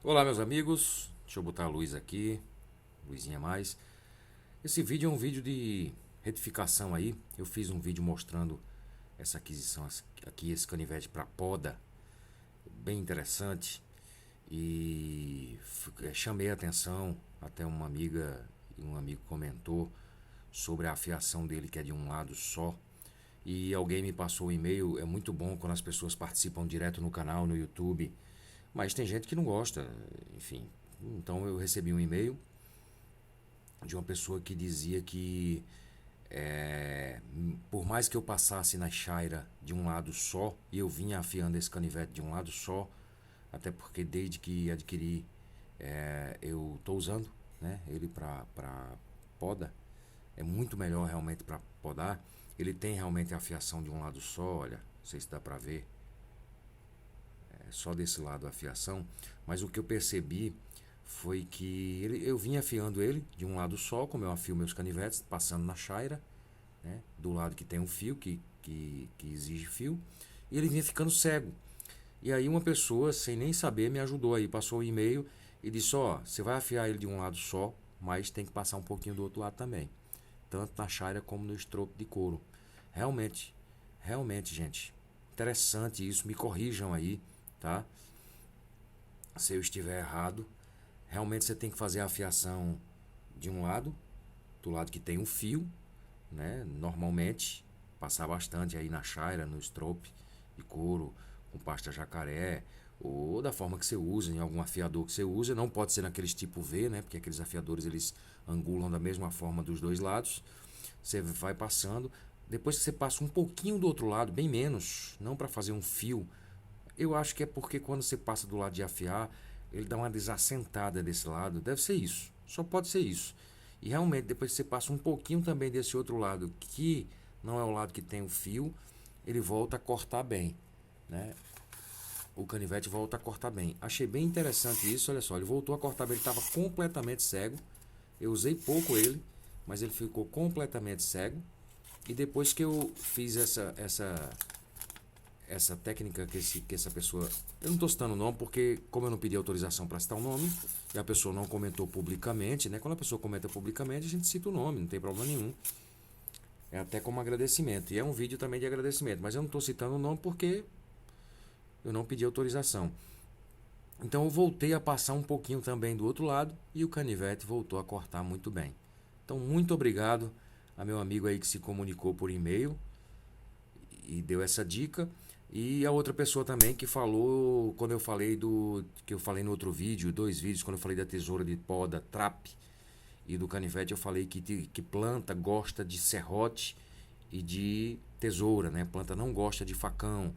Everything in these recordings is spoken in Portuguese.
Olá, meus amigos. Deixa eu botar a luz aqui, luzinha a mais. Esse vídeo é um vídeo de retificação aí. Eu fiz um vídeo mostrando essa aquisição aqui, esse canivete para poda, bem interessante. E chamei a atenção, até uma amiga e um amigo comentou sobre a afiação dele, que é de um lado só. E alguém me passou o e-mail. É muito bom quando as pessoas participam direto no canal, no YouTube. Mas tem gente que não gosta, enfim. Então eu recebi um e-mail de uma pessoa que dizia que por mais que eu passasse na chaira de um lado só, e eu vinha afiando esse canivete de um lado só, até porque desde que adquiri eu estou usando, né, ele para poda, é muito melhor realmente para podar. Ele tem realmente a afiação de um lado só, olha, não sei se dá para ver, só desse lado a afiação, mas o que eu percebi foi que eu vinha afiando ele de um lado só, como eu afio meus canivetes, passando na chaira, né, do lado que tem um fio, que exige fio, e ele vinha ficando cego. E aí uma pessoa, sem nem saber, me ajudou aí, passou o e-mail e disse, ó, você vai afiar ele de um lado só, mas tem que passar um pouquinho do outro lado também, tanto na chaira como no estropo de couro. Realmente, realmente, gente, interessante isso, me corrijam aí, tá? Se eu estiver errado, realmente você tem que fazer a afiação de um lado, do lado que tem um fio, né? Normalmente, passar bastante aí na chaira, no strope de couro, com pasta jacaré, ou da forma que você usa, em algum afiador que você usa. Não pode ser naqueles tipo V, né? Porque aqueles afiadores eles angulam da mesma forma dos dois lados. Você vai passando. Depois que você passa um pouquinho do outro lado, bem menos, não para fazer um fio. Eu acho que é porque quando você passa do lado de afiar, ele dá uma desassentada desse lado. Deve ser isso. Só pode ser isso. E realmente, depois que você passa um pouquinho também desse outro lado, que não é o lado que tem o fio, ele volta a cortar bem, né? O canivete volta a cortar bem. Achei bem interessante isso, olha só, ele voltou a cortar bem, ele estava completamente cego. Eu usei pouco ele, mas ele ficou completamente cego. E depois que eu fiz essa técnica que essa pessoa. Eu não estou citando o nome porque, como eu não pedi autorização para citar o nome, e a pessoa não comentou publicamente, né? Quando a pessoa comenta publicamente, a gente cita o nome, não tem problema nenhum. É até como agradecimento. E é um vídeo também de agradecimento, mas eu não estou citando o nome porque eu não pedi autorização. Então eu voltei a passar um pouquinho também do outro lado e o canivete voltou a cortar muito bem. Então, muito obrigado a meu amigo aí que se comunicou por e-mail e deu essa dica. E a outra pessoa também que falou, quando eu falei que eu falei no outro vídeo, dois vídeos, quando eu falei da tesoura de poda trap e do canivete, eu falei que planta gosta de serrote e de tesoura, né? Planta não gosta de facão.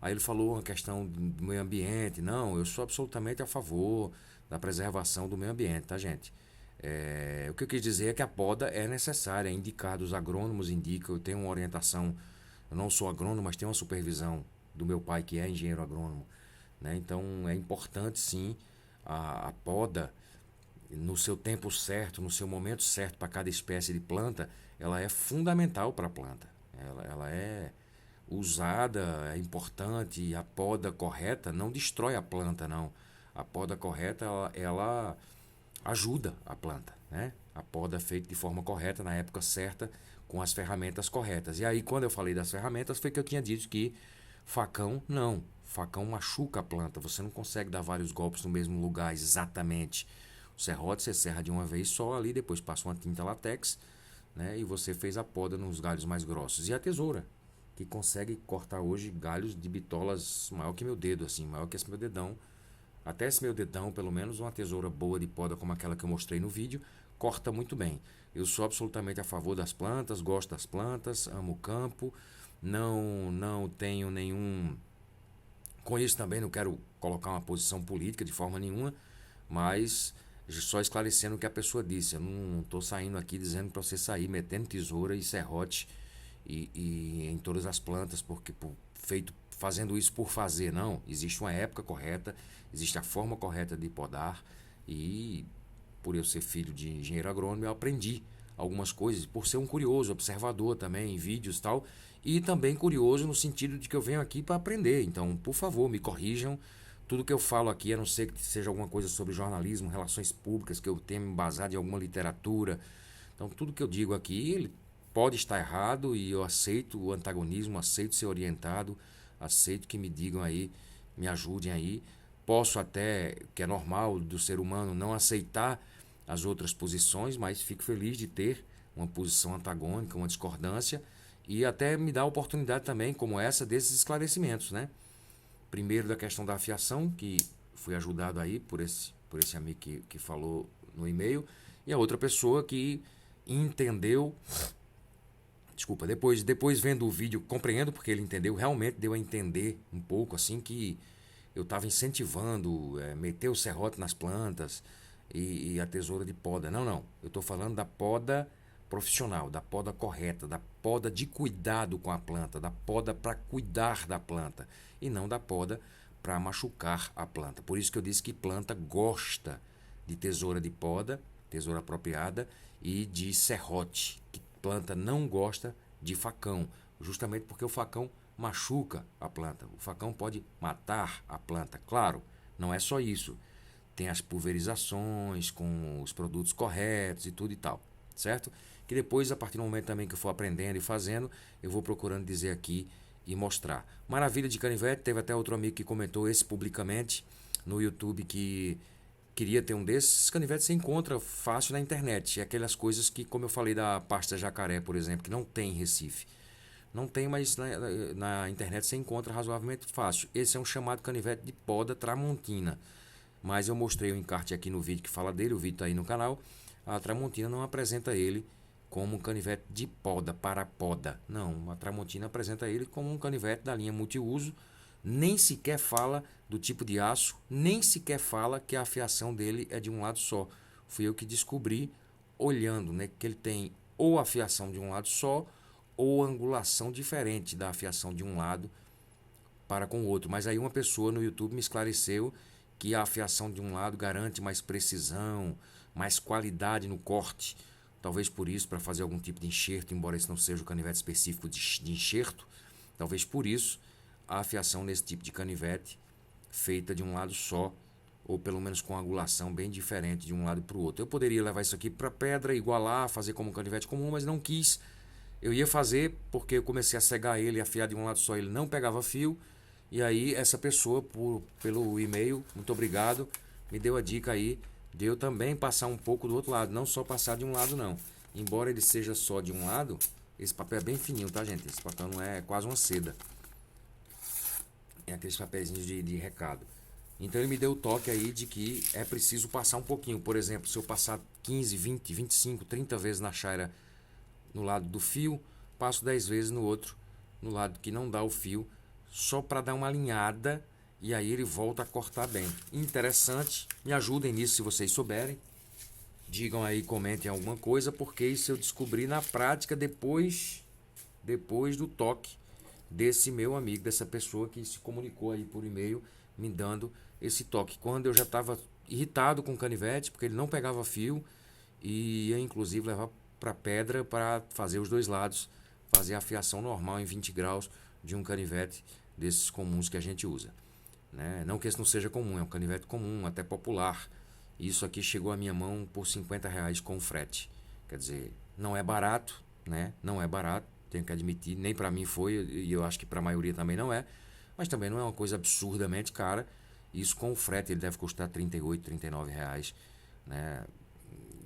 Aí ele falou uma questão do meio ambiente. Não, eu sou absolutamente a favor da preservação do meio ambiente, tá, gente? O que eu quis dizer é que a poda é necessária, é indicado, os agrônomos indicam, eu tenho uma orientação, eu não sou agrônomo, mas tenho uma supervisão do meu pai que é engenheiro agrônomo, né? Então é importante sim a poda no seu tempo certo, no seu momento certo para cada espécie de planta, ela é fundamental para a planta. Ela é usada, é importante, e a poda correta não destrói a planta, não. A poda correta, ela ajuda a planta, né? A poda feita de forma correta, na época certa, com as ferramentas corretas. E aí, quando eu falei das ferramentas, foi que eu tinha dito que facão, não. Facão machuca a planta, você não consegue dar vários golpes no mesmo lugar exatamente. O serrote você serra de uma vez só ali, depois passa uma tinta látex, né? E você fez a poda nos galhos mais grossos. E a tesoura, que consegue cortar hoje galhos de bitolas maior que meu dedo, assim, maior que esse meu dedão. Até esse meu dedão, pelo menos uma tesoura boa de poda como aquela que eu mostrei no vídeo, corta muito bem. Eu sou absolutamente a favor das plantas, gosto das plantas, amo o campo, não tenho nenhum. Com isso também não quero colocar uma posição política de forma nenhuma, mas só esclarecendo o que a pessoa disse. Eu não estou saindo aqui dizendo para você sair metendo tesoura e serrote e em todas as plantas, porque feito fazendo isso por fazer, não. Existe uma época correta, existe a forma correta de podar e por eu ser filho de engenheiro agrônomo eu aprendi algumas coisas, por ser um curioso, observador também, em vídeos e tal, e também curioso no sentido de que eu venho aqui para aprender. Então, por favor, me corrijam, Tudo que eu falo aqui, a não ser que seja alguma coisa sobre jornalismo, relações públicas, que eu tenha me embasado em alguma literatura. Então, tudo que eu digo aqui, ele pode estar errado e eu aceito o antagonismo, aceito ser orientado, aceito que me digam aí, me ajudem aí. Posso até, que é normal do ser humano, não aceitar as outras posições, mas fico feliz de ter uma posição antagônica, uma discordância e até me dá a oportunidade também, como essa, desses esclarecimentos, né? Primeiro da questão da afiação, que fui ajudado aí por esse amigo que falou no e-mail, e a outra pessoa que entendeu, desculpa, depois vendo o vídeo, compreendo porque ele entendeu, realmente deu a entender um pouco assim que eu estava incentivando meter o serrote nas plantas e a tesoura de poda. Não, não, eu estou falando da poda profissional, da poda correta, da poda de cuidado com a planta, da poda para cuidar da planta e não da poda para machucar a planta. Por isso que eu disse que planta gosta de tesoura de poda, tesoura apropriada e de serrote, que planta não gosta de facão, justamente porque o facão machuca a planta. O facão pode matar a planta. Claro, não é só isso. Tem as pulverizações com os produtos corretos e tudo e tal, certo? Que depois, a partir do momento também que eu for aprendendo e fazendo, eu vou procurando dizer aqui e mostrar. Maravilha de canivete, teve até outro amigo que comentou esse publicamente no YouTube que queria ter um desses. Esses canivetes você encontra fácil na internet. É aquelas coisas que, como eu falei da pasta jacaré, por exemplo, que não tem em Recife. Não tem, mas na internet você encontra razoavelmente fácil. Esse é um chamado canivete de poda tramontina. Mas eu mostrei o encarte aqui no vídeo que fala dele, o vídeo está aí no canal. A tramontina não apresenta ele como um canivete de poda, para poda. Não, a tramontina apresenta ele como um canivete da linha multiuso. Nem sequer fala do tipo de aço, nem sequer fala que a afiação dele é de um lado só. Fui eu que descobri olhando, né, que ele tem ou afiação de um lado só ou angulação diferente da afiação de um lado para com o outro. Mas aí uma pessoa no YouTube me esclareceu que a afiação de um lado garante mais precisão, mais qualidade no corte. Talvez por isso, para fazer algum tipo de enxerto, embora esse não seja o canivete específico de enxerto, talvez por isso a afiação nesse tipo de canivete feita de um lado só, ou pelo menos com angulação bem diferente de um lado para o outro. Eu poderia levar isso aqui para pedra, igualar, fazer como um canivete comum, mas não quis. Eu ia fazer porque eu comecei a cegar ele, afiar de um lado só, ele não pegava fio. E aí essa pessoa, pelo e-mail, muito obrigado, me deu a dica aí de eu também passar um pouco do outro lado, não só passar de um lado não. Embora ele seja só de um lado, esse papel é bem fininho, tá, gente? Esse papel não é quase uma seda. É aqueles papeizinhos de recado. Então ele me deu o toque aí de que é preciso passar um pouquinho. Por exemplo, se eu passar 15, 20, 25, 30 vezes na chaira no lado do fio, passo 10 vezes no outro, no lado que não dá o fio, só para dar uma alinhada e aí ele volta a cortar bem. Interessante, me ajudem nisso se vocês souberem. Digam aí, comentem alguma coisa, porque isso eu descobri na prática depois do toque desse meu amigo, dessa pessoa que se comunicou aí por e-mail, me dando esse toque. Quando eu já estava irritado com o canivete, porque ele não pegava fio e ia inclusive levar para pedra para fazer os dois lados, fazer a afiação normal em 20 graus de um canivete desses comuns que a gente usa, né? Não que esse não seja comum, é um canivete comum, até popular. Isso aqui chegou à minha mão por R$ 50 com frete. Quer dizer, não é barato, né? Não é barato, tenho que admitir, nem para mim foi, e eu acho que para a maioria também não é, mas também não é uma coisa absurdamente cara. Isso com o frete ele deve custar R$ 39, né?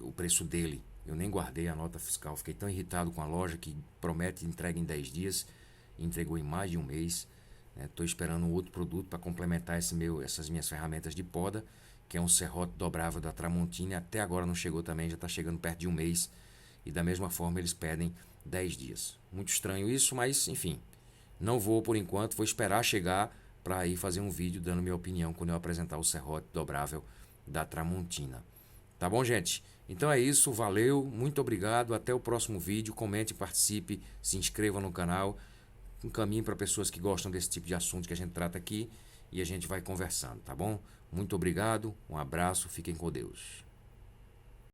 O preço dele. Eu nem guardei a nota fiscal, fiquei tão irritado com a loja que promete entrega em 10 dias, entregou em mais de um mês. Estou esperando um outro produto para complementar essas minhas ferramentas de poda, que é um serrote dobrável da Tramontina, até agora não chegou também, já está chegando perto de um mês, e da mesma forma eles pedem 10 dias. Muito estranho isso, mas enfim, não vou por enquanto, vou esperar chegar para aí fazer um vídeo dando minha opinião quando eu apresentar o serrote dobrável da Tramontina. Tá bom, gente? Então é isso, valeu, muito obrigado, até o próximo vídeo, comente, participe, se inscreva no canal, encaminhe para pessoas que gostam desse tipo de assunto que a gente trata aqui e a gente vai conversando, tá bom? Muito obrigado, um abraço, fiquem com Deus.